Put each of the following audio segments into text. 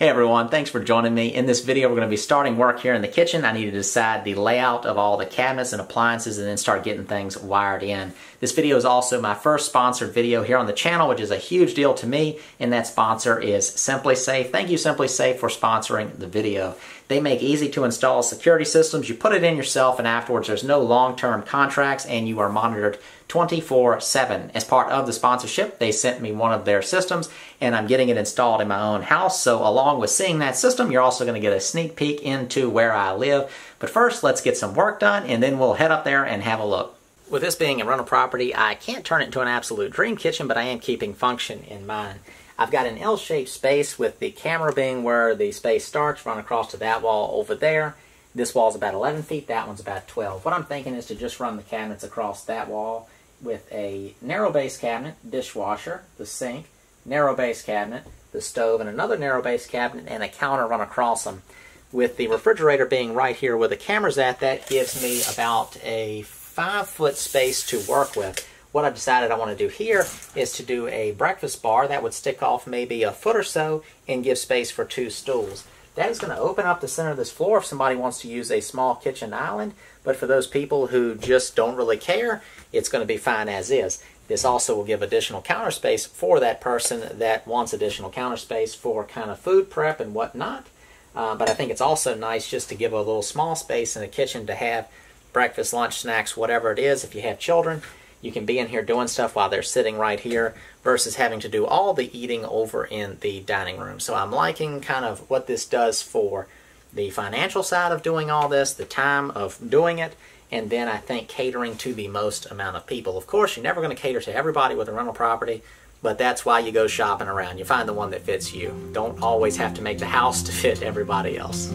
Hey everyone, thanks for joining me. In this video we're going to be starting work here in the kitchen. I need to decide the layout of all the cabinets and appliances and then start getting things wired in. This video is also my first sponsored video here on the channel, which is a huge deal to me, and that sponsor is SimpliSafe. Thank you SimpliSafe for sponsoring the video. They make easy to install security systems. You put it in yourself and afterwards there's no long-term contracts and you are monitored 24/7. As part of the sponsorship, they sent me one of their systems and I'm getting it installed in my own house. So along with seeing that system, you're also going to get a sneak peek into where I live. But first, let's get some work done and then we'll head up there and have a look. With this being a rental property, I can't turn it into an absolute dream kitchen, but I am keeping function in mind. I've got an L-shaped space with the camera being where the space starts, run across to that wall over there. This wall's about 11 feet, that one's about 12. What I'm thinking is to just run the cabinets across that wall with a narrow base cabinet, dishwasher, the sink, narrow base cabinet, the stove, and another narrow base cabinet, and a counter run across them. With the refrigerator being right here where the camera's at, that gives me about a 5-foot space to work with. What I've decided I want to do here is to do a breakfast bar that would stick off maybe a foot or so and give space for 2 stools. That is going to open up the center of this floor if somebody wants to use a small kitchen island, but for those people who just don't really care, it's going to be fine as is. This also will give additional counter space for that person that wants additional counter space for kind of food prep and whatnot. But I think it's also nice just to give a little small space in the kitchen to have breakfast, lunch, snacks, whatever it is. If you have children, you can be in here doing stuff while they're sitting right here versus having to do all the eating over in the dining room. So I'm liking kind of what this does for the financial side of doing all this, the time of doing it, and then I think catering to the most amount of people. Of course, you're never going to cater to everybody with a rental property, but that's why you go shopping around. You find the one that fits you. Don't always have to make the house to fit everybody else.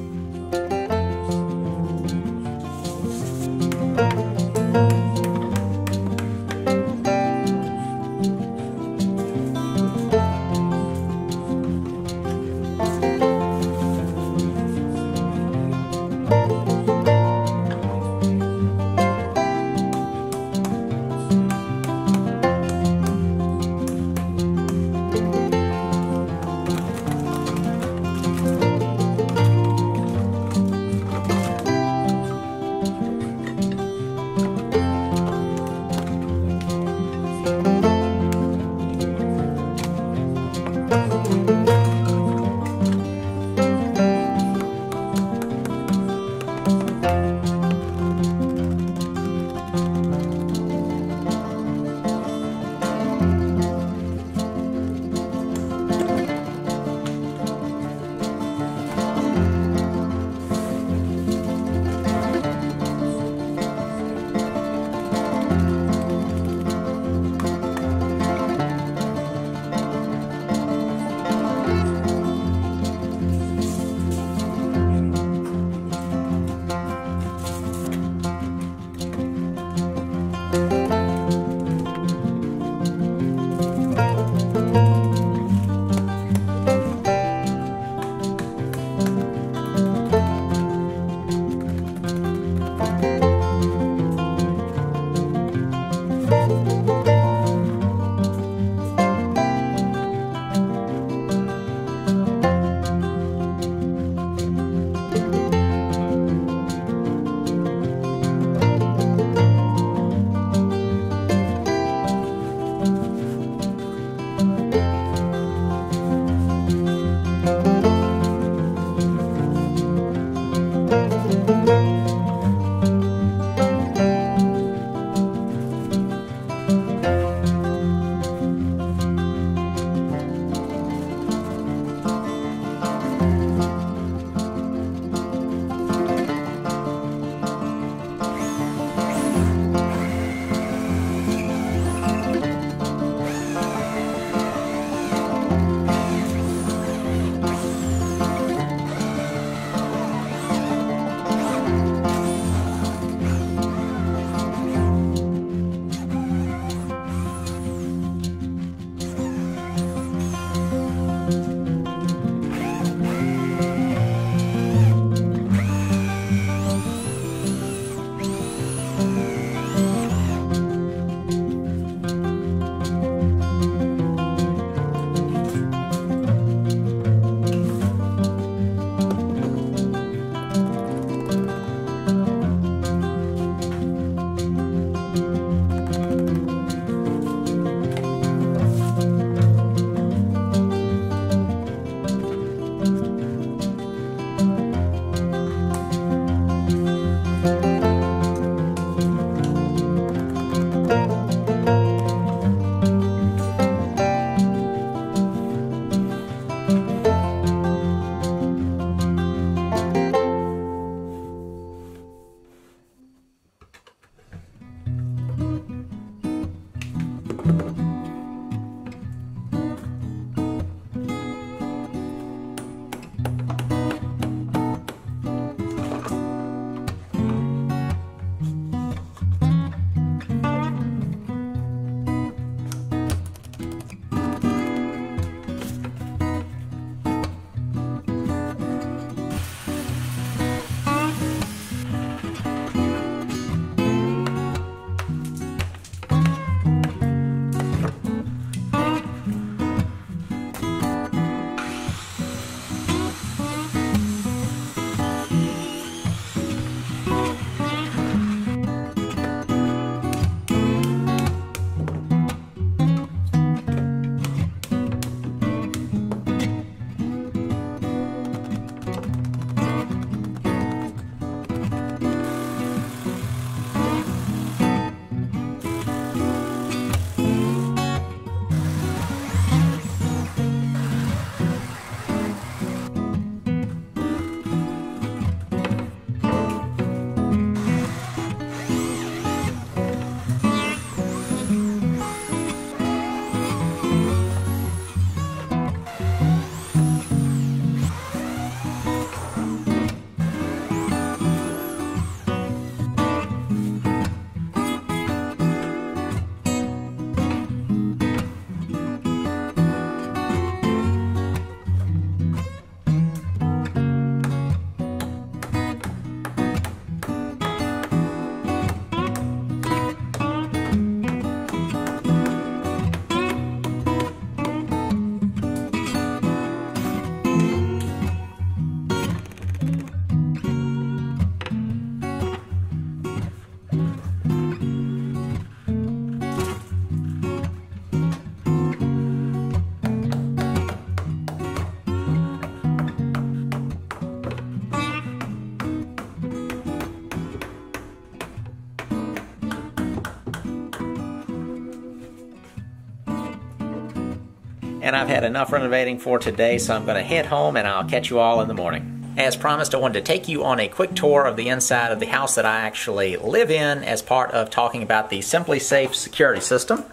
and I've had enough renovating for today, so I'm going to head home and I'll catch you all in the morning. As promised, I wanted to take you on a quick tour of the inside of the house that I actually live in as part of talking about the Simply Safe security system.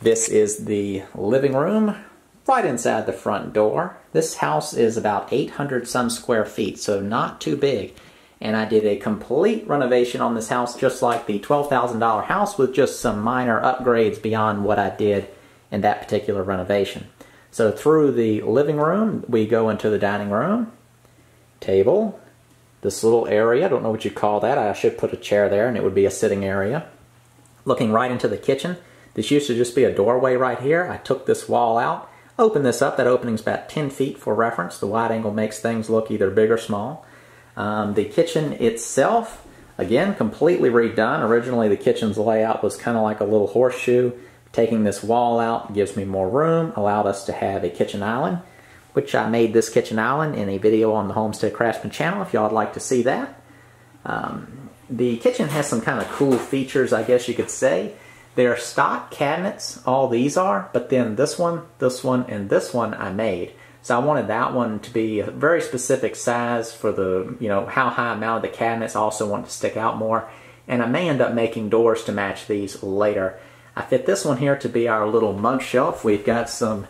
This is the living room right inside the front door. This house is about 800 some square feet, so not too big. And I did a complete renovation on this house, just like the $12,000 house, with just some minor upgrades beyond what I did in that particular renovation. So through the living room, we go into the dining room, table, this little area, I don't know what you'd call that. I should put a chair there and it would be a sitting area. Looking right into the kitchen. This used to just be a doorway right here. I took this wall out, opened this up. That opening's about 10 feet for reference. The wide angle makes things look either big or small. The kitchen itself, again, completely redone. Originally, the kitchen's layout was kind of like a little horseshoe. Taking this wall out gives me more room, allowed us to have a kitchen island, which I made this kitchen island in a video on the Homestead Craftsman channel if y'all would like to see that. The kitchen has some kind of cool features, I guess you could say. They're stock cabinets, all these are, but then this one, and this one I made. So I wanted that one to be a very specific size for the, how high I mounted the cabinets. I also wanted to stick out more. And I may end up making doors to match these later. I fit this one here to be our little mug shelf. We've got some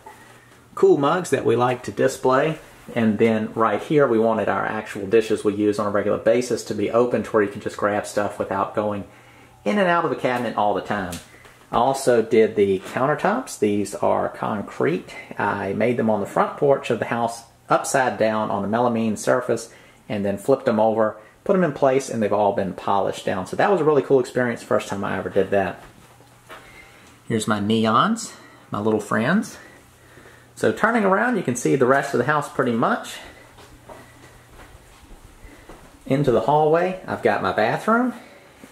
cool mugs that we like to display. And then right here we wanted our actual dishes we use on a regular basis to be open to where you can just grab stuff without going in and out of the cabinet all the time. I also did the countertops. These are concrete. I made them on the front porch of the house upside down on a melamine surface and then flipped them over, put them in place, and they've all been polished down. So that was a really cool experience, first time I ever did that. Here's my neons, my little friends. So turning around, you can see the rest of the house pretty much. Into the hallway, I've got my bathroom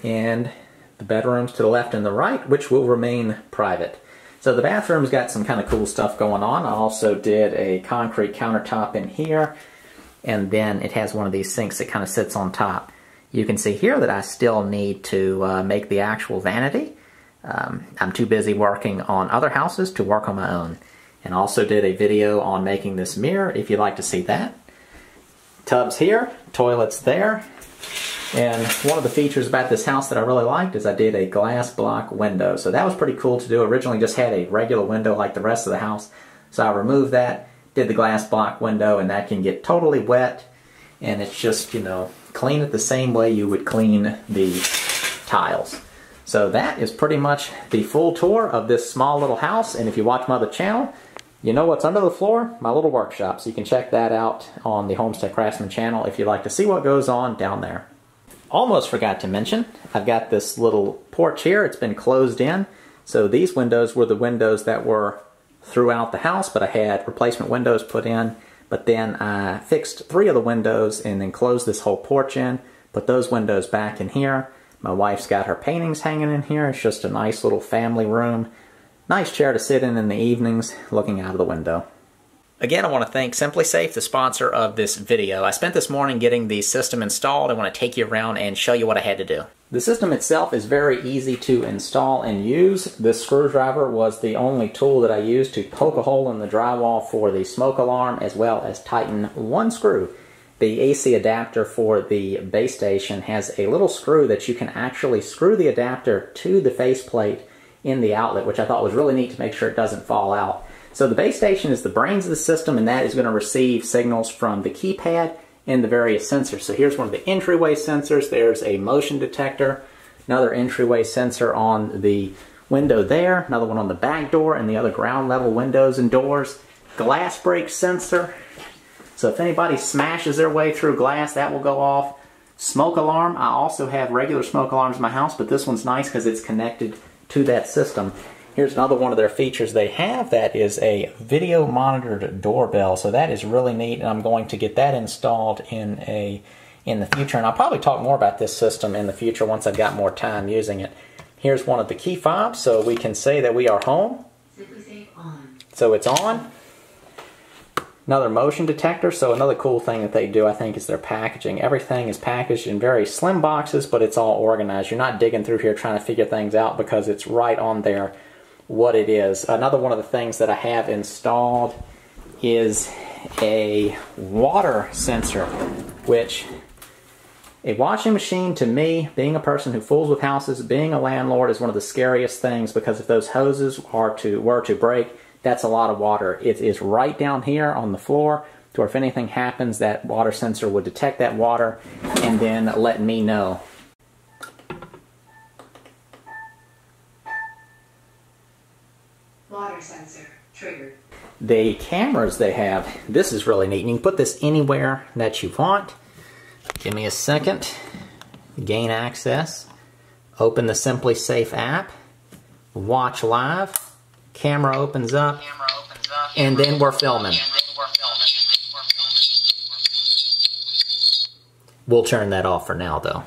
and the bedrooms to the left and the right, which will remain private. So the bathroom's got some kind of cool stuff going on. I also did a concrete countertop in here, and then it has one of these sinks that kind of sits on top. You can see here that I still need to make the actual vanity. I'm too busy working on other houses to work on my own. And also did a video on making this mirror, if you'd like to see that. Tubs here, toilets there. And one of the features about this house that I really liked is I did a glass block window. So that was pretty cool to do. Originally just had a regular window like the rest of the house. So I removed that, did the glass block window, and that can get totally wet. And it's just, clean it the same way you would clean the tiles. So that is pretty much the full tour of this small little house. And if you watch my other channel, you know what's under the floor? My little workshop. So you can check that out on the Homestead Craftsman channel if you'd like to see what goes on down there. Almost forgot to mention, I've got this little porch here. It's been closed in. So these windows were the windows that were throughout the house, but I had replacement windows put in. But then I fixed 3 of the windows and then closed this whole porch in, put those windows back in here. My wife's got her paintings hanging in here. It's just a nice little family room. Nice chair to sit in the evenings, looking out of the window. Again, I want to thank Simply Safe, the sponsor of this video. I spent this morning getting the system installed. I want to take you around and show you what I had to do. The system itself is very easy to install and use. This screwdriver was the only tool that I used to poke a hole in the drywall for the smoke alarm, as well as tighten one screw. The AC adapter for the base station has a little screw that you can actually screw the adapter to the faceplate in the outlet, which I thought was really neat to make sure it doesn't fall out. So the base station is the brains of the system, and that is going to receive signals from the keypad and the various sensors. So here's one of the entryway sensors. There's a motion detector, another entryway sensor on the window there, another one on the back door and the other ground level windows and doors, glass break sensor. So if anybody smashes their way through glass, that will go off. Smoke alarm. I also have regular smoke alarms in my house, but this one's nice because it's connected to that system. Here's another one of their features they have. That is a video monitored doorbell. So that is really neat, and I'm going to get that installed in the future. And I'll probably talk more about this system in the future once I've got more time using it. Here's one of the key fobs, so we can say that we are home. Simply Safe on. So it's on. Another motion detector. So another cool thing that they do, I think, is their packaging. Everything is packaged in very slim boxes, but it's all organized. You're not digging through here trying to figure things out because it's right on there what it is. Another one of the things that I have installed is a water sensor, which a washing machine, to me, being a person who fools with houses, being a landlord, is one of the scariest things, because if those hoses were to break, that's a lot of water. It is right down here on the floor, to where if anything happens, that water sensor would detect that water and then let me know. Water sensor triggered. The cameras they have, this is really neat. You can put this anywhere that you want. Give me a second. Gain access. Open the Simply Safe app. Watch live. Camera opens up. And then we're filming. We'll turn that off for now though.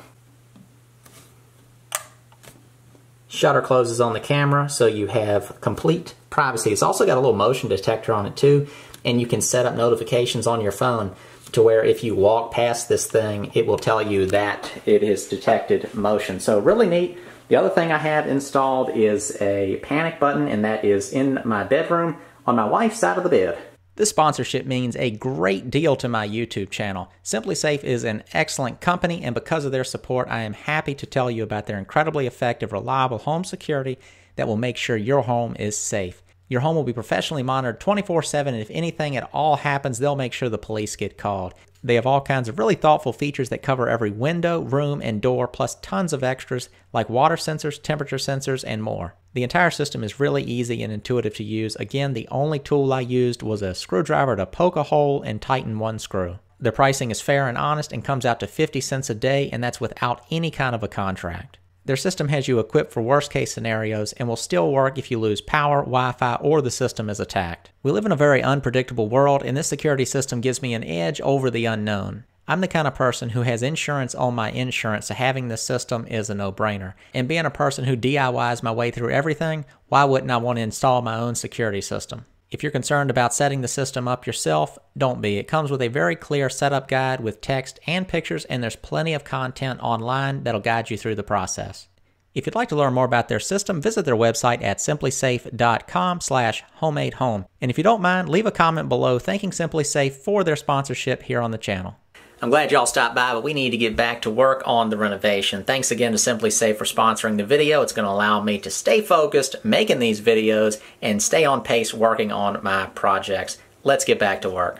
Shutter closes on the camera, so you have complete privacy. It's also got a little motion detector on it too, and you can set up notifications on your phone to where if you walk past this thing, it will tell you that it has detected motion. So really neat. The other thing I have installed is a panic button, and that is in my bedroom on my wife's side of the bed. This sponsorship means a great deal to my YouTube channel. Simply Safe is an excellent company, and because of their support, I am happy to tell you about their incredibly effective, reliable home security that will make sure your home is safe. Your home will be professionally monitored 24/7, and if anything at all happens, they'll make sure the police get called. They have all kinds of really thoughtful features that cover every window, room, and door, plus tons of extras like water sensors, temperature sensors, and more. The entire system is really easy and intuitive to use. Again, the only tool I used was a screwdriver to poke a hole and tighten one screw. The pricing is fair and honest and comes out to 50 cents a day, and that's without any kind of a contract. Their system has you equipped for worst-case scenarios and will still work if you lose power, Wi-Fi, or the system is attacked. We live in a very unpredictable world, and this security system gives me an edge over the unknown. I'm the kind of person who has insurance on my insurance, so having this system is a no-brainer. And being a person who DIYs my way through everything, why wouldn't I want to install my own security system? If you're concerned about setting the system up yourself, don't be. It comes with a very clear setup guide with text and pictures, and there's plenty of content online that'll guide you through the process. If you'd like to learn more about their system, visit their website at simplysafe.com/homadehome. And if you don't mind, leave a comment below thanking Simply Safe for their sponsorship here on the channel. I'm glad y'all stopped by, but we need to get back to work on the renovation. Thanks again to Simply Safe for sponsoring the video. It's going to allow me to stay focused making these videos and stay on pace working on my projects. Let's get back to work.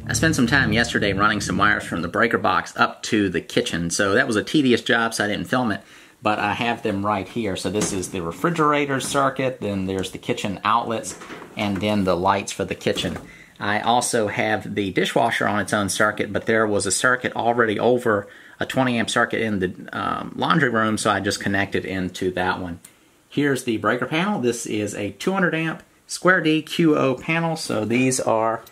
I spent some time yesterday running some wires from the breaker box up to the kitchen, so that was a tedious job, so I didn't film it, but I have them right here. So this is the refrigerator circuit, then there's the kitchen outlets, and then the lights for the kitchen. I also have the dishwasher on its own circuit, but there was a circuit already over a 20 amp circuit in the laundry room, so I just connected into that one. Here's the breaker panel. This is a 200 amp square D QO panel, so these are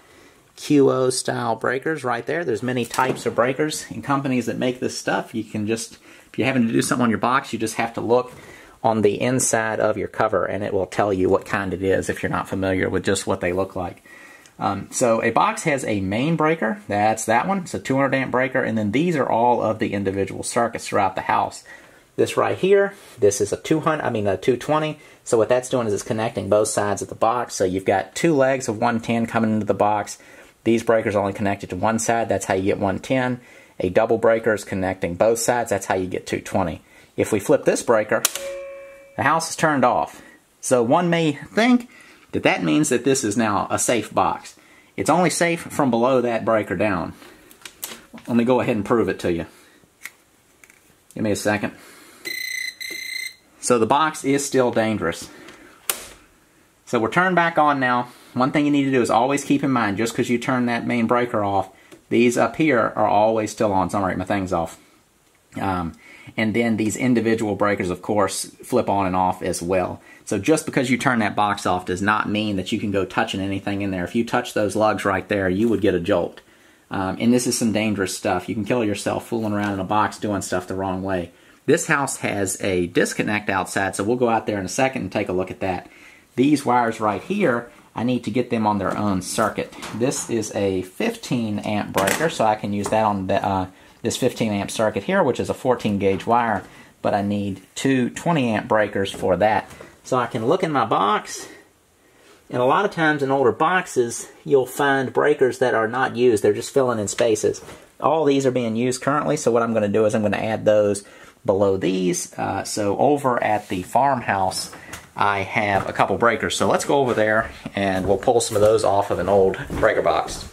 QO style breakers right there. There's many types of breakers and companies that make this stuff. You can just, if you're having to do something on your box, you just have to look on the inside of your cover and it will tell you what kind it is if you're not familiar with just what they look like. So a box has a main breaker, that's that one, it's a 200 amp breaker, and then these are all of the individual circuits throughout the house. This right here, this is a 220, so what that's doing is it's connecting both sides of the box, so you've got two legs of 110 coming into the box. These breakers are only connected to one side, that's how you get 110. A double breaker is connecting both sides, that's how you get 220. If we flip this breaker, the house is turned off. So one may think that that means that this is now a safe box. It's only safe from below that breaker down. Let me go ahead and prove it to you. Give me a second. So the box is still dangerous. So we're turned back on now. One thing you need to do is always keep in mind, just because you turn that main breaker off, these up here are always still on. So I'm going to write my things off. And then these individual breakers, of course, flip on and off as well. So just because you turn that box off does not mean that you can go touching anything in there. If you touch those lugs right there, you would get a jolt. And this is some dangerous stuff. You can kill yourself fooling around in a box doing stuff the wrong way. This house has a disconnect outside, so we'll go out there in a second and take a look at that. These wires right here, I need to get them on their own circuit. This is a 15 amp breaker, so I can use that on the, this 15 amp circuit here, which is a 14 gauge wire, but I need two 20 amp breakers for that. So I can look in my box, and a lot of times in older boxes, you'll find breakers that are not used. They're just filling in spaces. All these are being used currently, so what I'm going to do is I'm going to add those below these. So over at the farmhouse, I have a couple breakers. So let's go over there, and we'll pull some of those off of an old breaker box.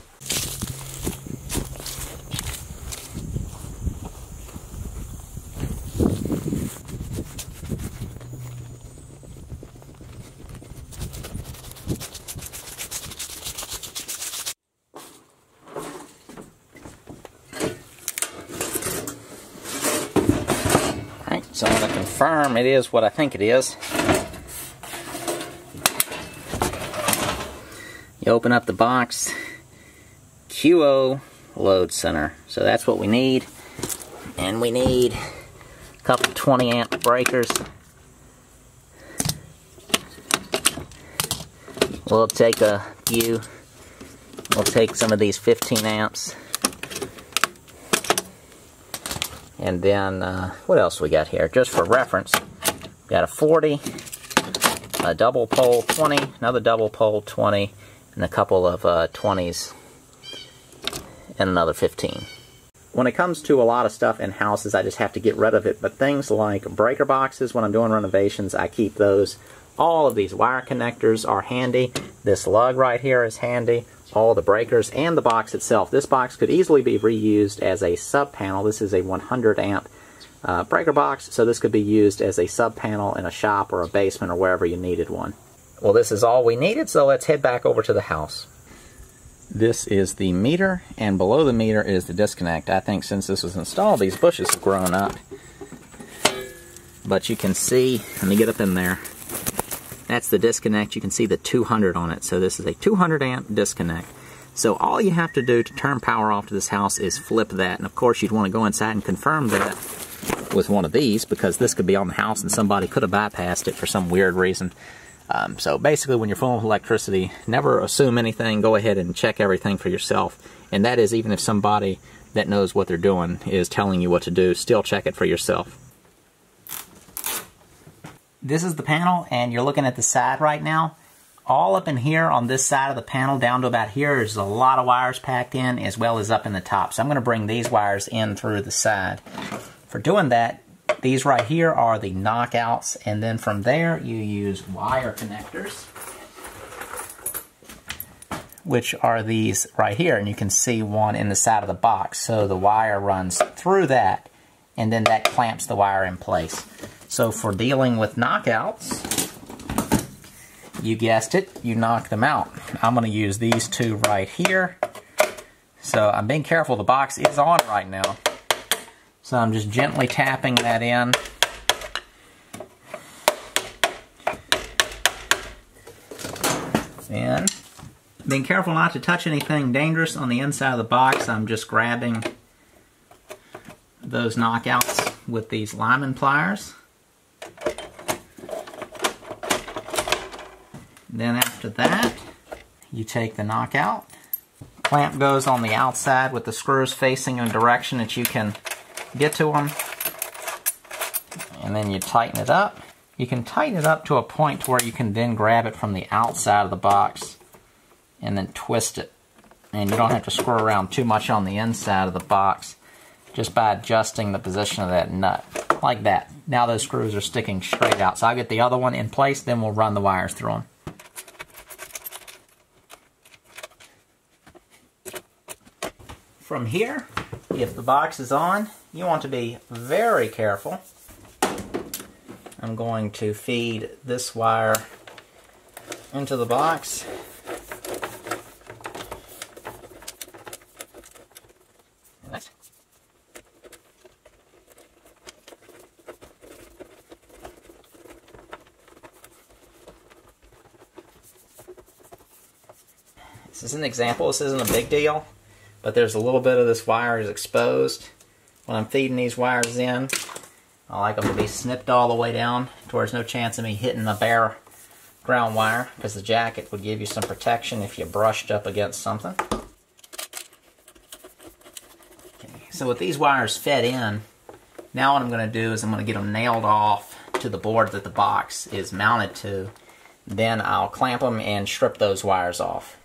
So I'm going to confirm it is what I think it is. You open up the box, QO load center. So that's what we need. And we need a couple 20 amp breakers. We'll take a few. We'll take some of these 15 amps. And then, what else we got here? Just for reference, we got a 40, a double pole 20, another double pole 20, and a couple of 20s, and another 15. When it comes to a lot of stuff in houses, I just have to get rid of it. But things like breaker boxes, when I'm doing renovations, I keep those. All of these wire connectors are handy. This lug right here is handy. All the breakers and the box itself. This box could easily be reused as a sub panel. This is a 100 amp breaker box, so this could be used as a sub panel in a shop or a basement or wherever you needed one. Well, this is all we needed, so let's head back over to the house. This is the meter, and below the meter is the disconnect. I think since this was installed, these bushes have grown up. But you can see, let me get up in there. That's the disconnect. You can see the 200 on it. So this is a 200 amp disconnect. So all you have to do to turn power off to this house is flip that. And of course you'd want to go inside and confirm that with one of these, because this could be on the house and somebody could have bypassed it for some weird reason. So basically when you're fooling with electricity, never assume anything. Go ahead and check everything for yourself. And that is even if somebody that knows what they're doing is telling you what to do, still check it for yourself. This is the panel, and you're looking at the side right now. All up in here on this side of the panel down to about here is a lot of wires packed in, as well as up in the top. So I'm going to bring these wires in through the side. For doing that, these right here are the knockouts, and then from there you use wire connectors, which are these right here, and you can see one in the side of the box. So the wire runs through that, and then that clamps the wire in place. So for dealing with knockouts, you guessed it, you knock them out. I'm going to use these two right here. So I'm being careful, the box is on right now. So I'm just gently tapping that in. And being careful not to touch anything dangerous on the inside of the box, I'm just grabbing those knockouts with these lineman pliers. Then after that, you take the knockout. Clamp goes on the outside with the screws facing in a direction that you can get to them. And then you tighten it up. You can tighten it up to a point to where you can then grab it from the outside of the box and then twist it. And you don't have to screw around too much on the inside of the box, just by adjusting the position of that nut, like that. Now those screws are sticking straight out. So I'll get the other one in place, then we'll run the wires through them. From here, if the box is on, you want to be very careful. I'm going to feed this wire into the box. This is an example. This isn't a big deal, but there's a little bit of this wire is exposed. When I'm feeding these wires in, I like them to be snipped all the way down to where there's no chance of me hitting the bare ground wire, because the jacket would give you some protection if you brushed up against something. Okay, so with these wires fed in, now what I'm going to do is I'm going to get them nailed off to the board that the box is mounted to. Then I'll clamp them and strip those wires off.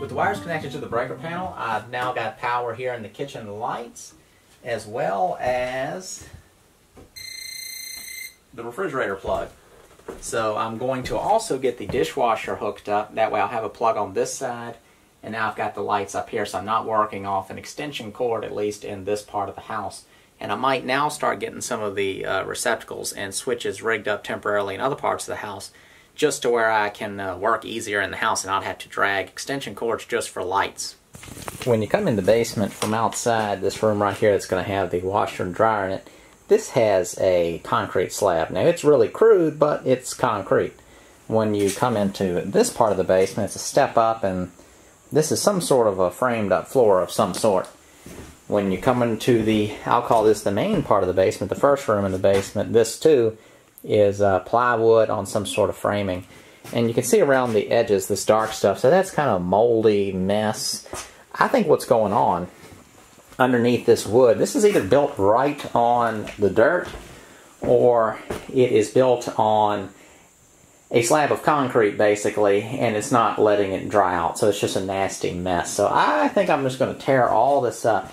With the wires connected to the breaker panel, I've now got power here in the kitchen lights, as well as the refrigerator plug. So I'm going to also get the dishwasher hooked up. That way I'll have a plug on this side, and now I've got the lights up here, so I'm not working off an extension cord, at least in this part of the house. And I might now start getting some of the receptacles and switches rigged up temporarily in other parts of the house, just to where I can work easier in the house and not have to drag extension cords just for lights. When you come in the basement from outside, this room right here that's going to have the washer and dryer in it, this has a concrete slab. Now it's really crude, but it's concrete. When you come into this part of the basement, it's a step up, and this is some sort of a framed up floor of some sort. When you come into the, I'll call this the main part of the basement, the first room in the basement, this too is plywood on some sort of framing. And you can see around the edges this dark stuff, so that's kind of a moldy mess. I think what's going on underneath this wood, this is either built right on the dirt, or it is built on a slab of concrete basically, and it's not letting it dry out, so it's just a nasty mess. So I think I'm just going to tear all this up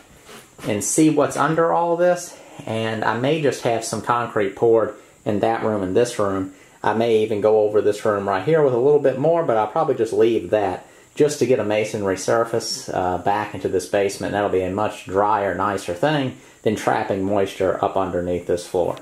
and see what's under all this, and I may just have some concrete poured in that room and this room. I may even go over this room right here with a little bit more, but I'll probably just leave that just to get a masonry surface back into this basement. That'll be a much drier, nicer thing than trapping moisture up underneath this floor.